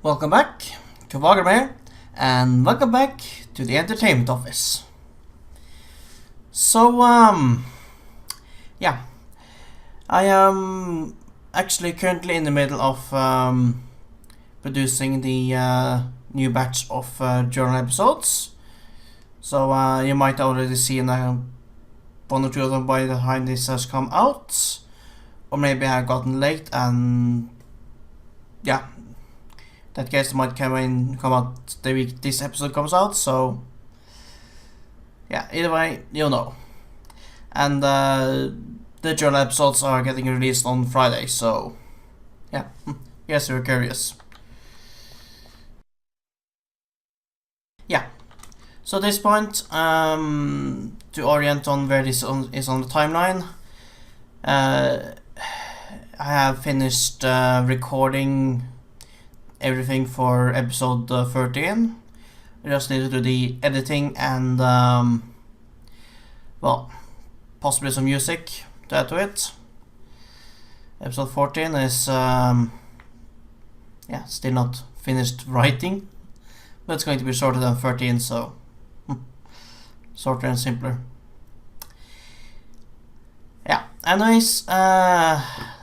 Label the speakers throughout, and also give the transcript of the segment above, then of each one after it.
Speaker 1: Welcome back to Wagermeyer, and welcome back to the entertainment office. So, yeah, I am actually currently in the middle of producing the new batch of journal episodes. So, you might already see one or two of them by the time this has come out, or maybe I've gotten late and yeah. That case might come out the week this episode comes out, so yeah, either way, you'll know. And the journal episodes are getting released on Friday, so yeah, yes, you're curious. Yeah, so at this point, to orient on where this is on the timeline, I have finished recording everything for episode 13. I just need to do the editing and well, possibly some music to add to it. Episode 14 is still not finished writing, but it's going to be shorter than 13, so shorter and simpler. Yeah, anyways,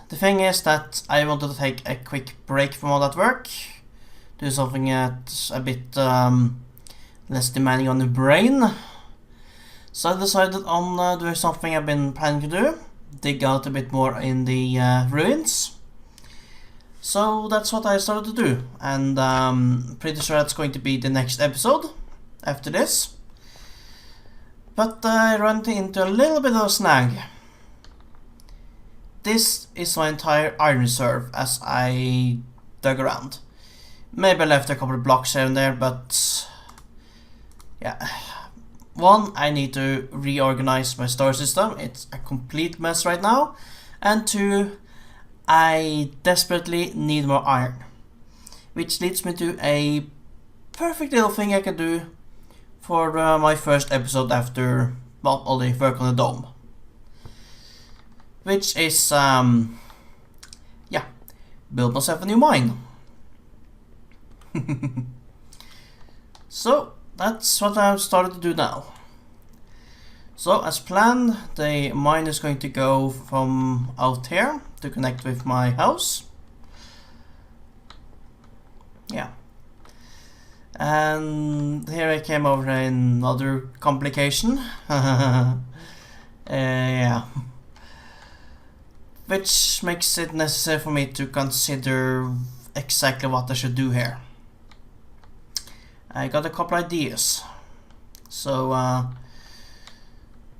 Speaker 1: the thing is that I wanted to take a quick break from all that work, do something that's a bit less demanding on the brain. So I decided on doing something I've been planning to do, dig out a bit more in the ruins. So that's what I started to do, and pretty sure that's going to be the next episode after this. But I ran into a little bit of a snag. This is my entire iron reserve as I dug around. Maybe I left a couple of blocks here and there, but yeah. One, I need to reorganize my storage system. It's a complete mess right now. And two, I desperately need more iron. Which leads me to a perfect little thing I can do for my first episode after, well, all the work on the dome. Which is, build myself a new mine. So, that's what I've started to do now. So, as planned, the mine is going to go from out here to connect with my house. Yeah. And here I came over another complication. Yeah. Which makes it necessary for me to consider exactly what I should do here. I got a couple ideas. So,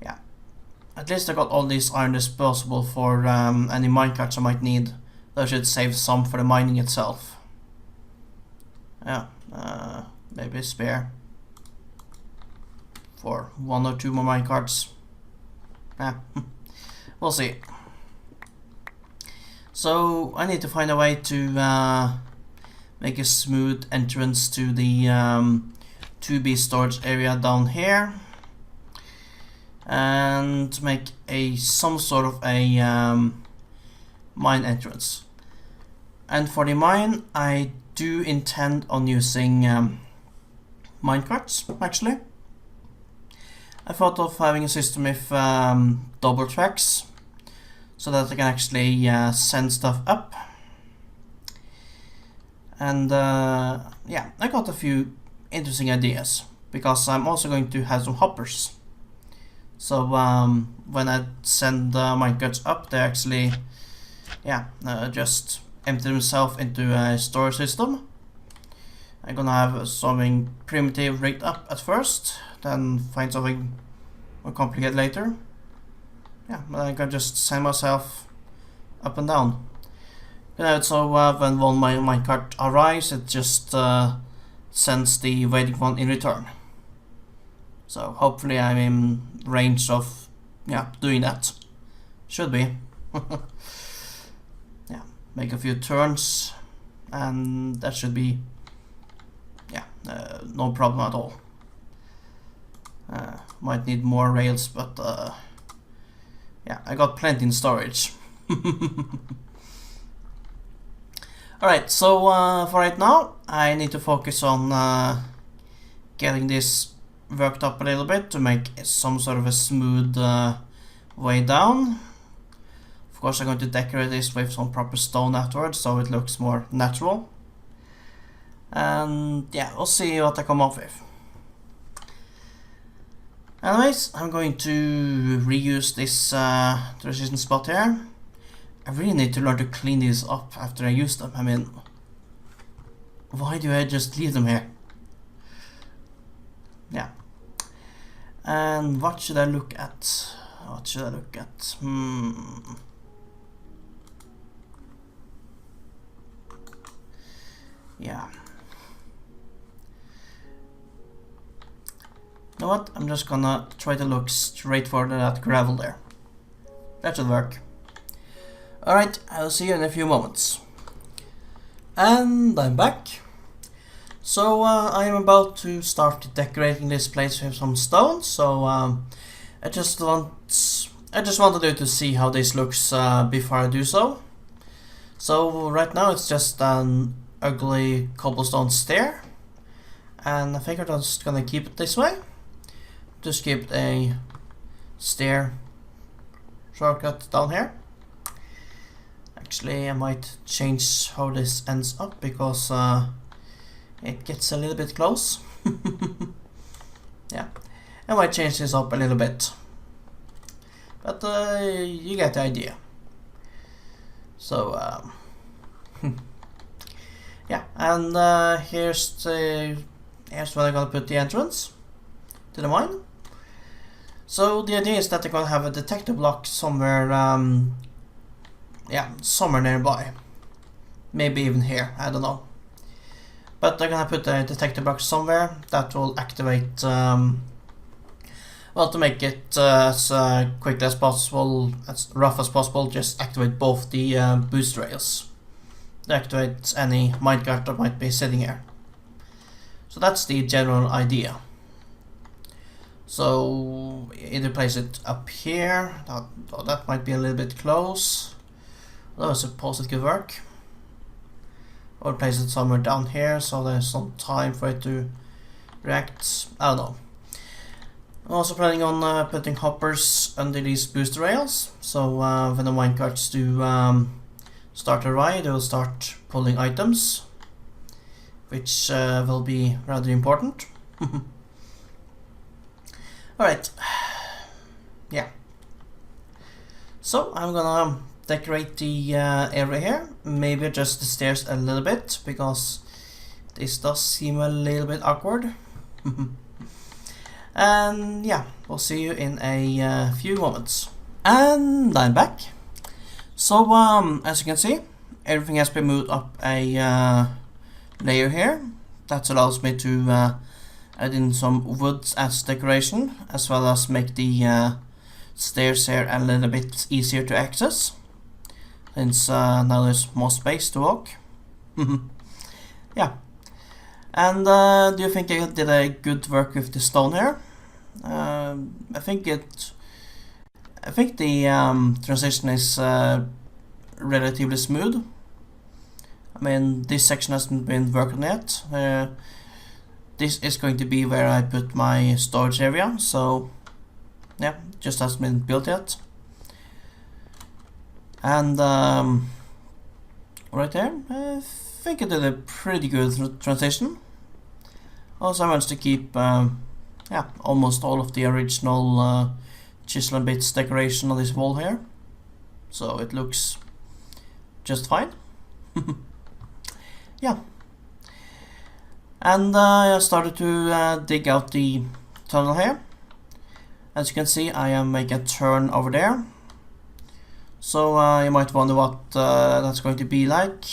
Speaker 1: yeah. At least I got all these iron disposable for any minecarts I might need. That should save some for the mining itself. Yeah, maybe a spare for one or two more minecarts. Yeah, we'll see. So I need to find a way to make a smooth entrance to the 2B storage area down here, and make some sort of a mine entrance. And for the mine, I do intend on using minecarts. Actually, I thought of having a system with double tracks, so that I can actually send stuff up. And yeah, I got a few interesting ideas, because I'm also going to have some hoppers. So when I send minecarts up, they actually just empty themselves into a storage system. I'm gonna have something primitive rigged up at first, then find something more complicated later. Yeah, but I can just send myself up and down. So when one minecart arrives, it just sends the waiting one in return. So hopefully I'm in range of doing that. Should be. Yeah, make a few turns, and that should be no problem at all. Might need more rails, but yeah, I got plenty in storage. Alright, so for right now, I need to focus on getting this worked up a little bit to make some sort of a smooth way down. Of course, I'm going to decorate this with some proper stone afterwards, so it looks more natural. And yeah, we'll see what I come up with. Anyways, I'm going to reuse this transition spot here. I really need to learn to clean these up after I use them. I mean, why do I just leave them here? Yeah. And what should I look at? What should I look at? Yeah. You know what? I'm just gonna try to look straight for that gravel there. That should work. Alright, I'll see you in a few moments. And I'm back. So I am about to start decorating this place with some stone. So I just wanted you to see how this looks before I do so. So right now it's just an ugly cobblestone stair, and I think I'm just gonna keep it this way. Just keep a stair shortcut down here. Actually, I might change how this ends up because it gets a little bit close. Yeah, I might change this up a little bit, but you get the idea. So yeah, and here's where I'm gonna put the entrance to the mine. So the idea is that they're gonna have a detector block somewhere, yeah, somewhere nearby. Maybe even here, I don't know. But they're gonna put a detector block somewhere that will activate, well, to make it as quickly as possible, as rough as possible, just activate both the boost rails. Activate any minecart that might be sitting here. So that's the general idea. So either place it up here, that might be a little bit close, although I suppose it could work. Or place it somewhere down here so there's some time for it to react. I don't know. I'm also planning on putting hoppers under these boost rails, so when the minecarts do start a ride, they will start pulling items, which will be rather important. Alright, yeah. So I'm gonna decorate the area here, maybe adjust the stairs a little bit, because this does seem a little bit awkward. And yeah, we'll see you in a few moments. And I'm back. So as you can see, everything has been moved up a layer here. That allows me to add in some wood as decoration, as well as make the stairs here a little bit easier to access, since now there's more space to walk. Yeah. And do you think I did a good work with the stone here? I think the transition is relatively smooth. I mean, this section hasn't been worked on yet. This is going to be where I put my storage area, so yeah, just hasn't been built yet. And right there, I think I did a pretty good transition. Also, I managed to keep yeah, almost all of the original chisel and bits decoration on this wall here, so it looks just fine. Yeah. And I started to dig out the tunnel here. As you can see, I am making a turn over there. So you might wonder what that's going to be like.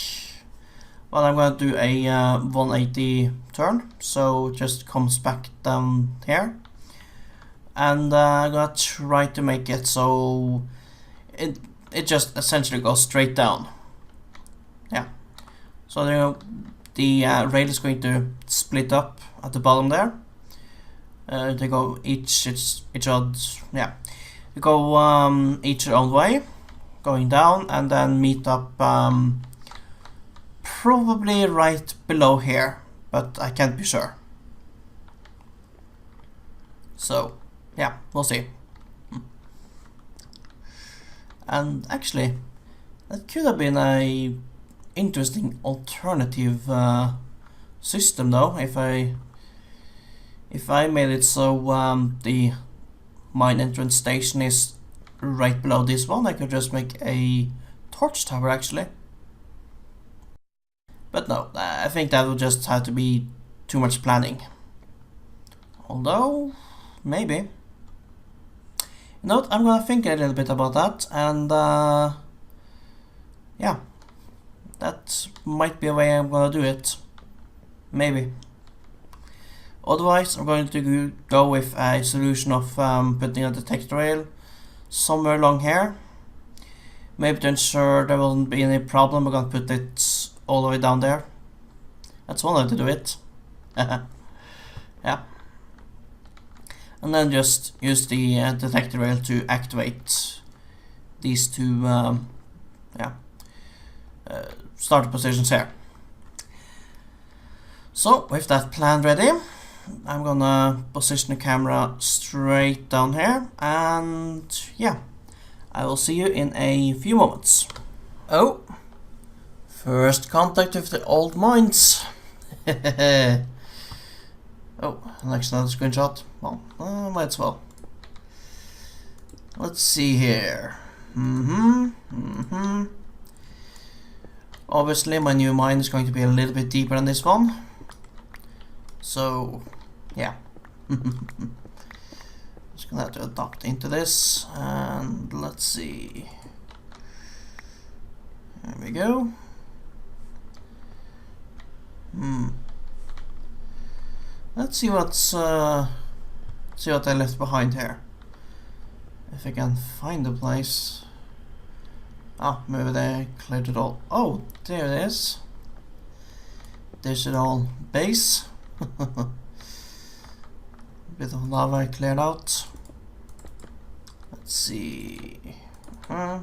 Speaker 1: Well, I'm going to do a 180 turn, so it just comes back down here. And I'm going to try to make it so it just essentially goes straight down. Yeah. So the rail is going to split up at the bottom there. They go each other, yeah. They go each their own way, going down, and then meet up probably right below here, but I can't be sure. So, yeah, we'll see. And actually, that could have been a interesting alternative system, though, if I made it so the mine entrance station is right below this one. I could just make a torch tower, actually. But no, I think that would just have to be too much planning. Although, maybe. You know what, I'm gonna think a little bit about that, and yeah, that might be a way I'm gonna do it. Maybe. Otherwise, I'm going to go with a solution of putting a detector rail somewhere along here. Maybe to ensure there won't be any problem, we're gonna put it all the way down there. That's one way to do it. Yeah. And then just use the detector rail to activate these two starter positions here. So, with that plan ready, I'm gonna position the camera straight down here, and yeah, I will see you in a few moments. Oh, first contact with the old mines. Oh, next another screenshot. Well, might as well. Let's see here. Obviously, my new mine is going to be a little bit deeper than this one. So, yeah. Just gonna have to adapt into this, and let's see. There we go. Let's see what's see what I left behind here. If I can find the place. Ah, maybe they cleared it all. Oh, there it is. There's it all base. Bit of lava cleared out. Let's see. I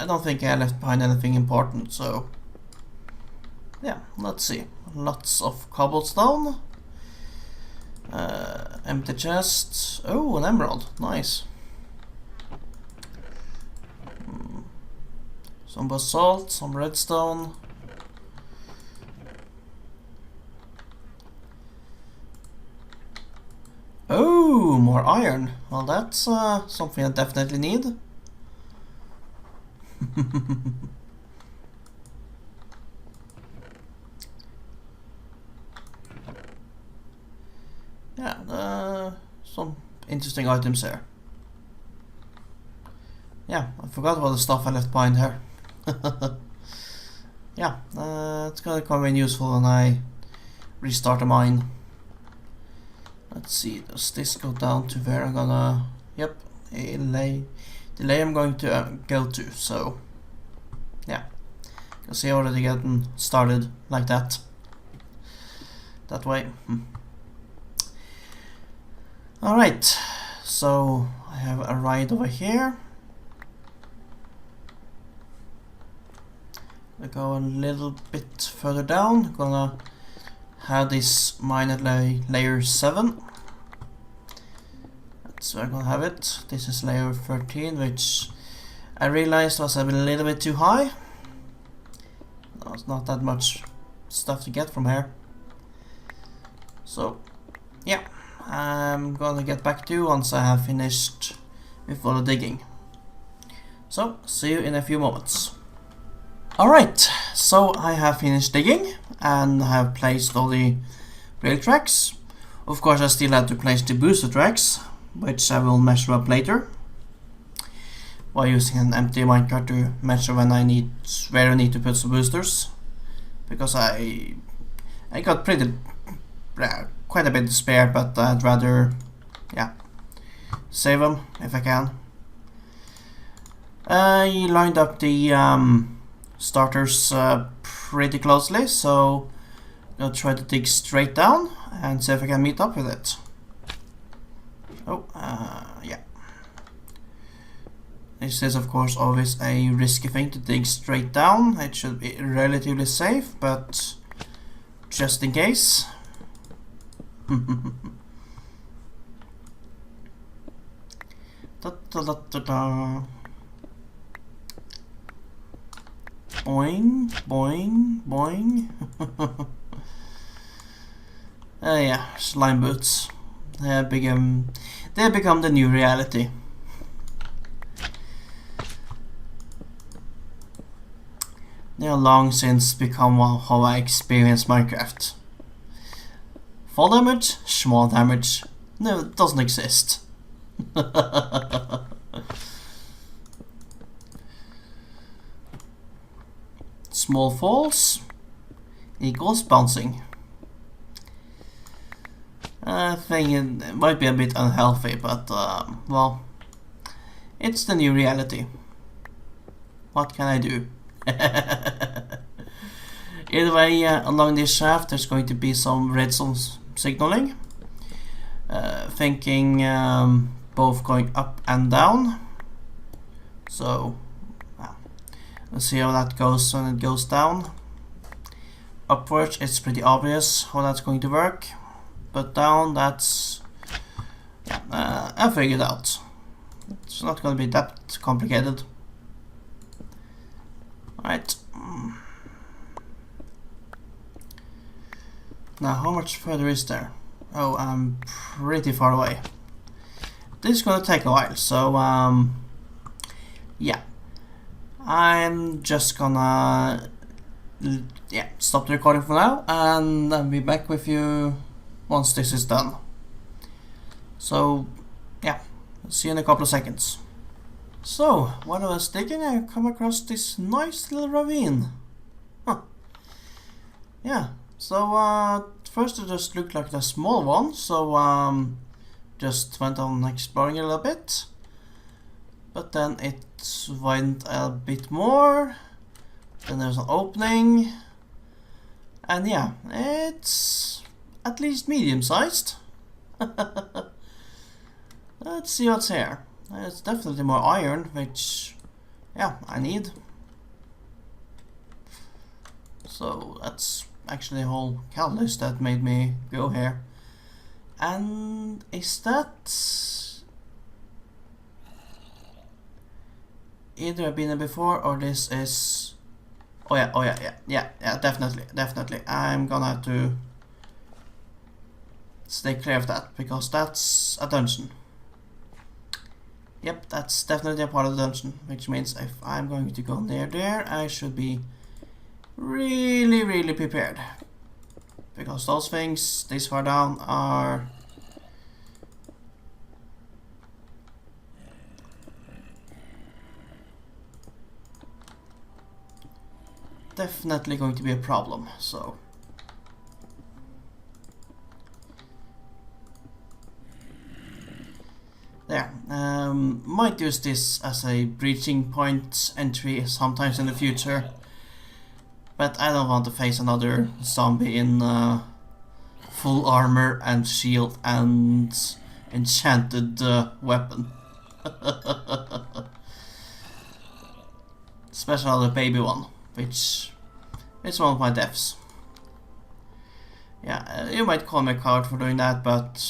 Speaker 1: don't think I left behind anything important, so yeah, let's see. Lots of cobblestone. Empty chest. Oh, an emerald. Nice. Some basalt, some redstone. Oh, more iron. Well, that's something I definitely need. Yeah, some interesting items here. Yeah, I forgot about the stuff I left behind here. Yeah, it's gonna come in useful when I restart the mine. Let's see, does this go down to where I'm gonna... Yep, the layer I'm going to go to, so... Yeah, you can see already getting started like that. That way. Alright, so I have a ride over here. I go a little bit further down. I'm gonna have this mine at layer 7. That's where I'm gonna have it. This is layer 13, which I realized was a little bit too high. There's not that much stuff to get from here. So, yeah. I'm gonna get back to you once I have finished with all the digging. So, see you in a few moments. Alright, so I have finished digging and have placed all the rail tracks. Of course, I still have to place the booster tracks, which I will measure up later by using an empty minecart to measure when I need where I need to put some boosters, because I got pretty quite a bit to spare, but I'd rather, yeah, save them if I can. I lined up the starters pretty closely, so I'll try to dig straight down and see if I can meet up with it. Oh, yeah. This is of course always a risky thing to dig straight down. It should be relatively safe, but just in case. Da, da, da, da, da. Boing, boing, boing. Yeah, slime boots. They have become the new reality. They have long since become how I experience Minecraft. Fall damage, small damage. No, it doesn't exist. Small falls equals bouncing. I think it might be a bit unhealthy, but well, it's the new reality. What can I do? Either way, along this shaft there's going to be some redstone signaling. Thinking both going up and down. So let's see how that goes when it goes down. Upwards it's pretty obvious how that's going to work, but down that's I figured out. It's not going to be that complicated. Alright. Now how much further is there? Oh, I'm pretty far away. This is gonna take a while, so yeah. I'm just gonna stop the recording for now, and I'll be back with you once this is done. So yeah, see you in a couple of seconds. So, while I was digging, I come across this nice little ravine. Huh. Yeah, so first it just looked like a small one, so just went on exploring a little bit. But then it widened a bit more. Then there's an opening. And yeah, it's at least medium-sized. Let's see what's here. It's definitely more iron, which, yeah, I need. So that's actually a whole catalyst that made me go here. And is that either I've been there before or this is... Oh yeah, definitely. I'm gonna have to stay clear of that, because that's a dungeon. Yep, that's definitely a part of the dungeon, which means if I'm going to go near there, I should be really prepared. Because those things this far down are... definitely going to be a problem, so... There. Might use this as a breaching point entry sometimes in the future. But I don't want to face another zombie in full armor and shield and enchanted weapon. Especially another baby one, which is one of my deaths. Yeah, you might call me a coward for doing that, but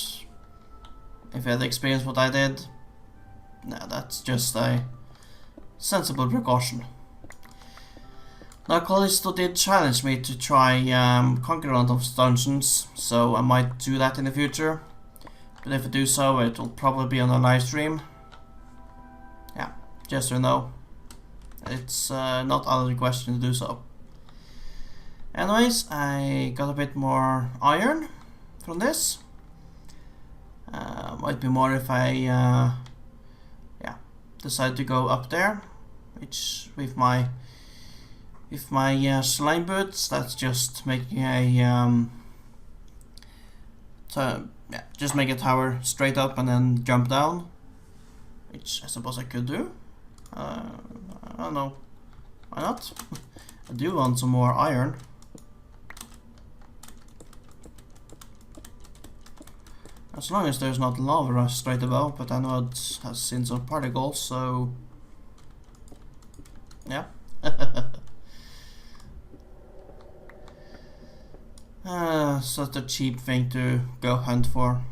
Speaker 1: if you had experienced what I did, nah, that's just a sensible precaution. Now, Callisto did challenge me to try conquer one of those dungeons, so I might do that in the future. But if I do so, it will probably be on a live stream. Yeah, just so you know. It's not out of the question to do so. Anyways, I got a bit more iron from this. Might be more if I decide to go up there, which with my slime boots, that's just making a just make a tower straight up and then jump down, which I suppose I could do. I don't know, why not? I do want some more iron. As long as there's not lava rush straight above, but I know it has seen some particles, so Yeah. Such a cheap thing to go hunt for.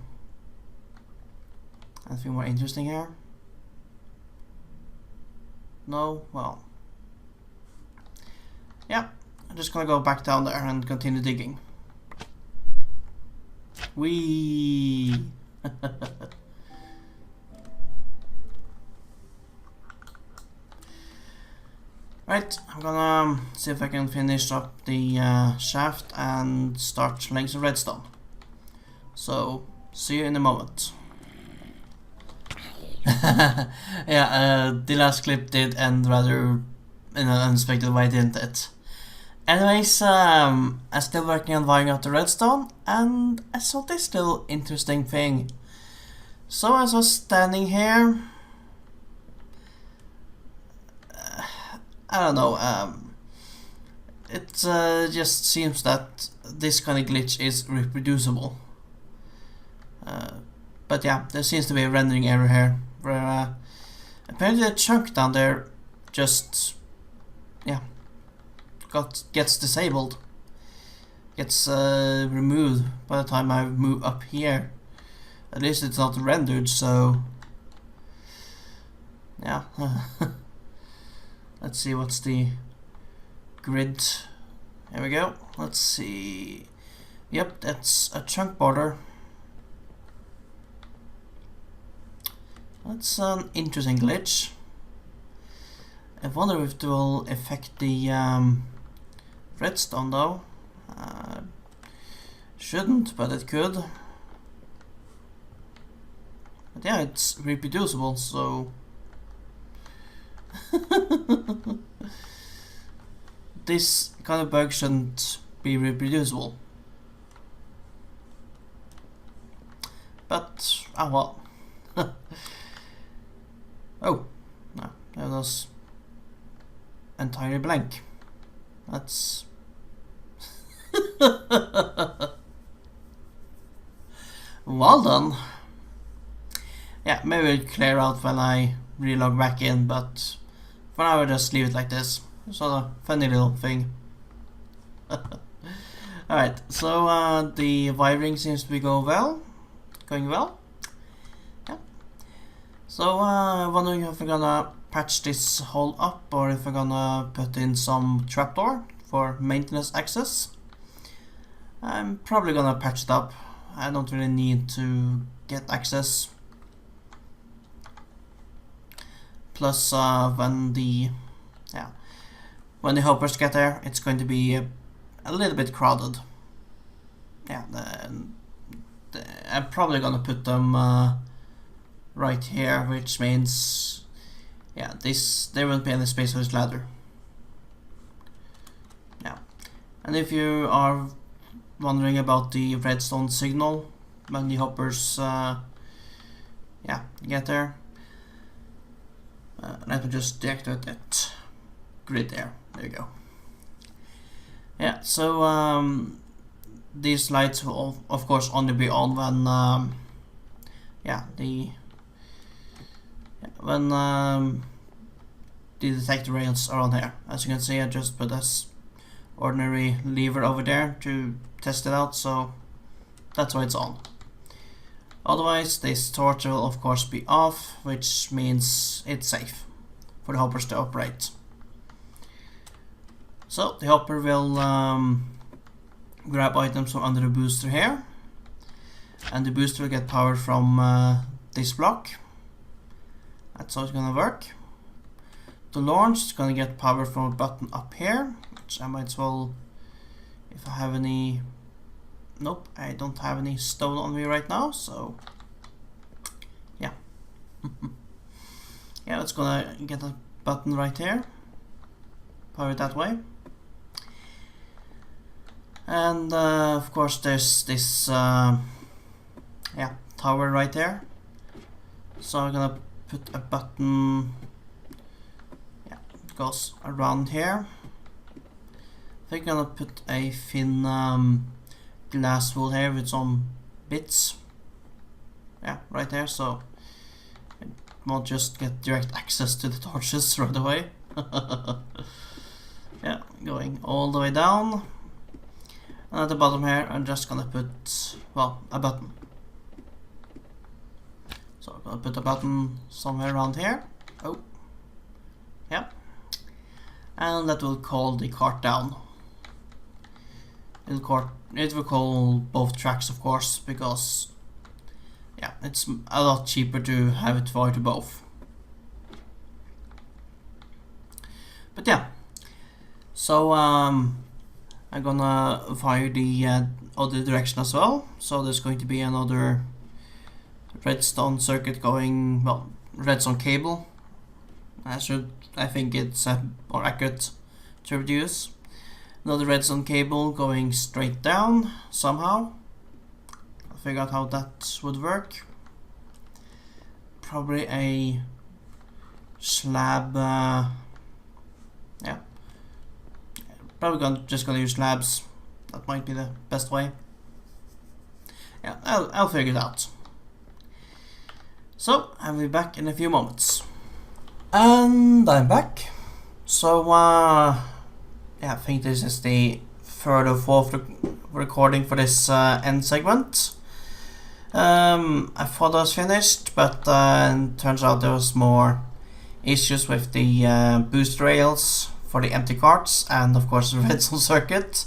Speaker 1: Anything more interesting here? No? Well. Yeah, I'm just gonna go back down there and continue digging. Whee! Right, I'm gonna see if I can finish up the shaft and start laying some redstone. So, see you in a moment. Yeah, the last clip did end rather in an unexpected way, didn't it? Anyways, I'm still working on wiring out the redstone, and I saw this little interesting thing. So as I was standing here, I don't know, it just seems that this kind of glitch is reproducible. But yeah, there seems to be a rendering error here, where apparently the chunk down there just, yeah, gets disabled, gets removed by the time I move up here. At least it's not rendered, so yeah. Let's see what's the grid. Here we go. Let's see. Yep, that's a chunk border. That's an interesting glitch. I wonder if it will affect the redstone though. Shouldn't, but it could. But yeah, it's reproducible, so this kind of bug shouldn't be reproducible. But, well. Oh, no, that was entirely blank. That's well done. Yeah, maybe it'll clear out when I relog back in, but for now I'll just leave it like this. Sort of funny little thing. Alright, so the wiring seems to be going well. Yeah. So wondering if we're gonna patch this hole up or if we're gonna put in some trapdoor for maintenance access. I'm probably gonna patch it up. I don't really need to get access. Plus when the hoppers get there, it's going to be a little bit crowded. Yeah, I'm probably gonna put them right here, which means yeah, there won't be any space for this ladder. Yeah, and if you are wondering about the redstone signal when the hoppers get there, let me just deactivate that grid there. There you go. Yeah, so these lights will of course only be on when the detector rails are on here. As you can see, I just put this ordinary lever over there to test it out, so that's why it's on. Otherwise, this torch will of course be off, which means it's safe for the hoppers to operate. So the hopper will grab items from under the booster here, and the booster will get power from this block. That's how it's gonna work. The launch is gonna get power from a button up here, which I might as well, if I have any. Nope, I don't have any stone on me right now, so yeah. Yeah, it's gonna get a button right here, power it that way. And of course there's this tower right there, so I'm gonna put a button, it goes around here. I think I'm gonna put a thin glass wool here with some bits, right there, so it won't just get direct access to the torches right away. Yeah, going all the way down. And at the bottom here, I'm just gonna put, well, a button. So I'm gonna put a button somewhere around here. Oh, yeah. And that will call the cart down. It will call both tracks, of course, because yeah, it's a lot cheaper to have it fire to both. But yeah, so I'm gonna fire the other direction as well. So there's going to be another redstone circuit going, well, redstone cable. I think it's more accurate to reduce. Another redstone cable going straight down somehow. I'll figure out how that would work. Probably a slab. Yeah. Probably just gonna use slabs. That might be the best way. Yeah, I'll figure it out. So I'll be back in a few moments. And I'm back. So yeah, I think this is the third or fourth recording for this end segment. I thought I was finished, but it turns out there was more issues with the boost rails for the empty carts, and of course the redstone circuit,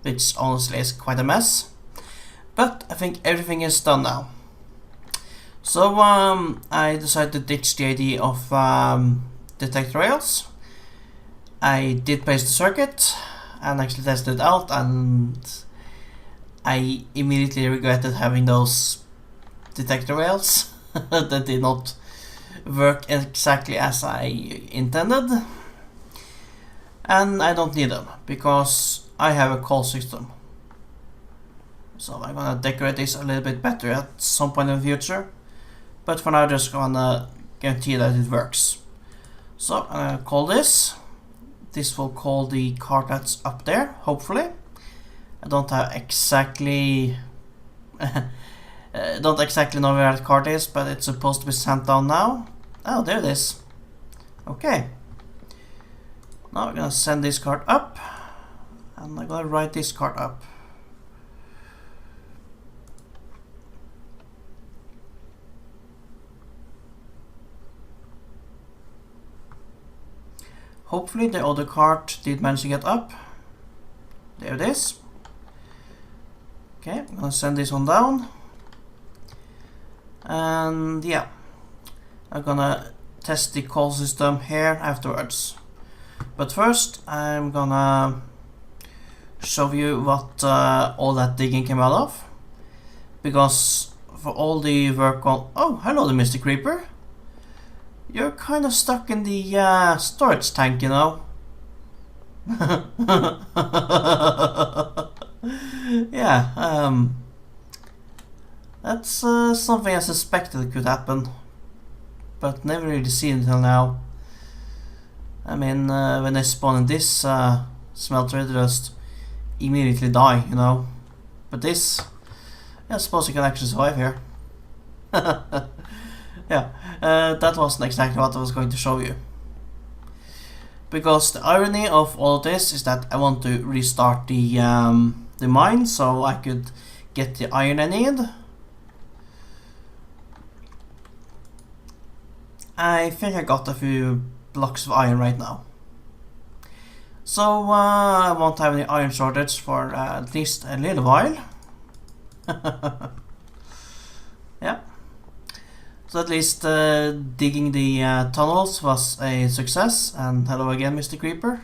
Speaker 1: which honestly is quite a mess. But I think everything is done now. So I decided to ditch the idea of detect rails. I did place the circuit and actually tested it out, and I immediately regretted having those detector rails that did not work exactly as I intended. And I don't need them because I have a call system. So I'm gonna decorate this a little bit better at some point in the future. But for now, I'm just gonna guarantee that it works. So I'm gonna call this. This will call the cart that's up there, hopefully. I don't have exactly don't exactly know where that cart is, but it's supposed to be sent down now. Oh, there it is. Okay. Now we're gonna send this cart up, and I'm gonna write this cart up. Hopefully the other cart did manage to get up. There it is. Okay, I'm gonna send this one down. And yeah, I'm gonna test the call system here afterwards. But first, I'm gonna show you what all that digging came out of. Because for all the work on... Oh, hello there, Mr. Creeper. You're kind of stuck in the storage tank, you know. Yeah, that's something I suspected could happen, but never really seen until now. I mean, when they spawn in this smelter, they just immediately die, you know. But this, I suppose you can actually survive here. Yeah, that wasn't exactly what I was going to show you. Because the irony of all of this is that I want to restart the mine so I could get the iron I need. I think I got a few blocks of iron right now. So I won't have any iron shortage for at least a little while. Yeah. So at least digging the tunnels was a success, and hello again, Mr. Creeper.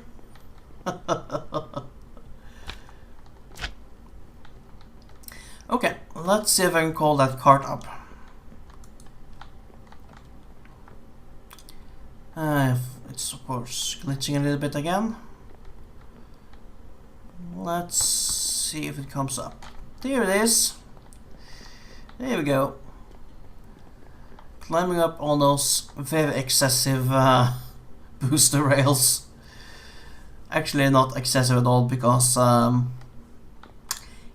Speaker 1: Okay, let's see if I can call that cart up. It's of course glitching a little bit again. Let's see if it comes up. There it is. There we go. Climbing up on those very excessive booster rails. Actually not excessive at all because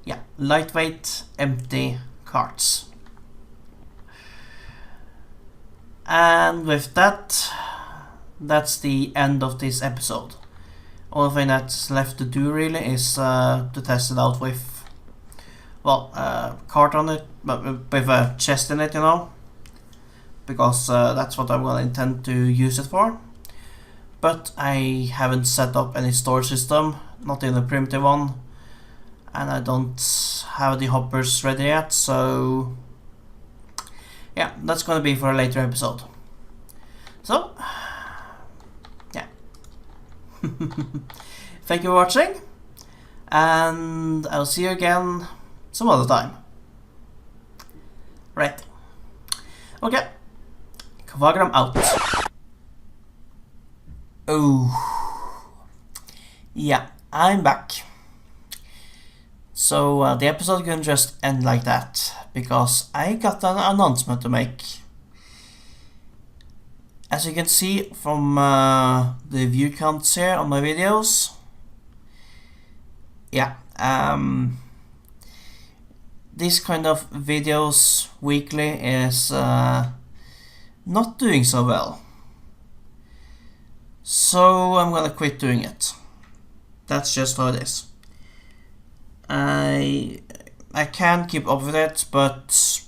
Speaker 1: yeah, lightweight, empty carts. And with that, that's the end of this episode. Only thing that's left to do really is to test it out with, well, cart on it, but with a chest in it, you know, because that's what I'm gonna intend to use it for. But I haven't set up any storage system, not in a primitive one, and I don't have the hoppers ready yet, so yeah, that's gonna be for a later episode. So, yeah. Thank you for watching, and I'll see you again some other time. Right. Okay. Kvagram out. Oh. Yeah, I'm back. So the episode couldn't just end like that, because I got an announcement to make. As you can see from the view counts here on my videos, yeah, this kind of videos weekly is not doing so well. So I'm gonna quit doing it. That's just how it is. I can keep up with it, but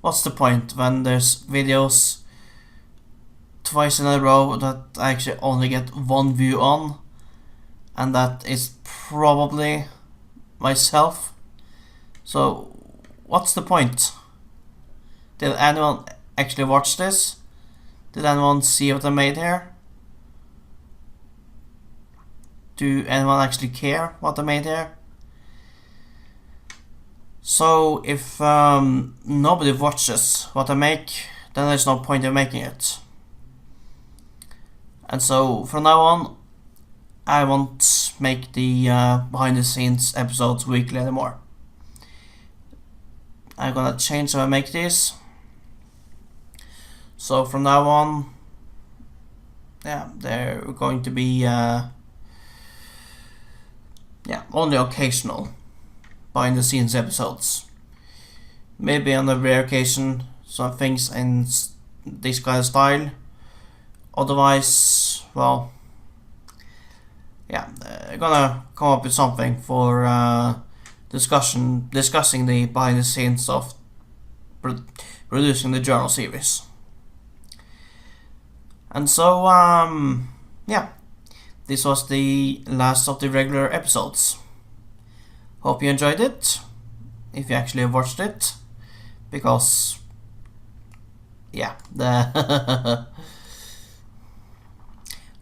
Speaker 1: what's the point when there's videos twice in a row that I actually only get one view on, and that is probably myself. So what's the point? Did anyone actually watch this? Did anyone see what I made here? Do anyone actually care what I made here? So if nobody watches what I make, then there's no point in making it. And so from now on, I won't make the behind the scenes episodes weekly anymore. I'm gonna change how I make these. So from now on, yeah, they're going to be only occasional behind the scenes episodes. Maybe on a rare occasion some things in this kind of style. Otherwise, well, yeah, gonna come up with something for discussing the behind the scenes of producing the journal series. And so, yeah, this was the last of the regular episodes. Hope you enjoyed it, if you actually watched it, because, yeah,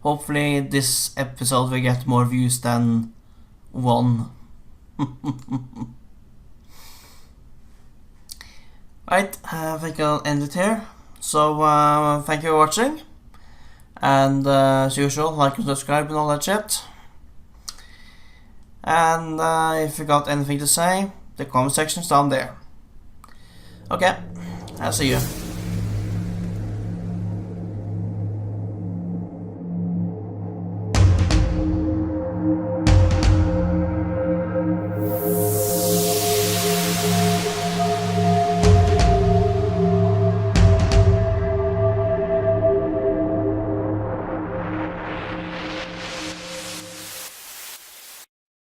Speaker 1: hopefully this episode will get more views than one. Right, I think I'll end it here. So, thank you for watching. And as usual, like and subscribe and all that shit. And if you got anything to say, the comment section's down there. Okay, I'll see you.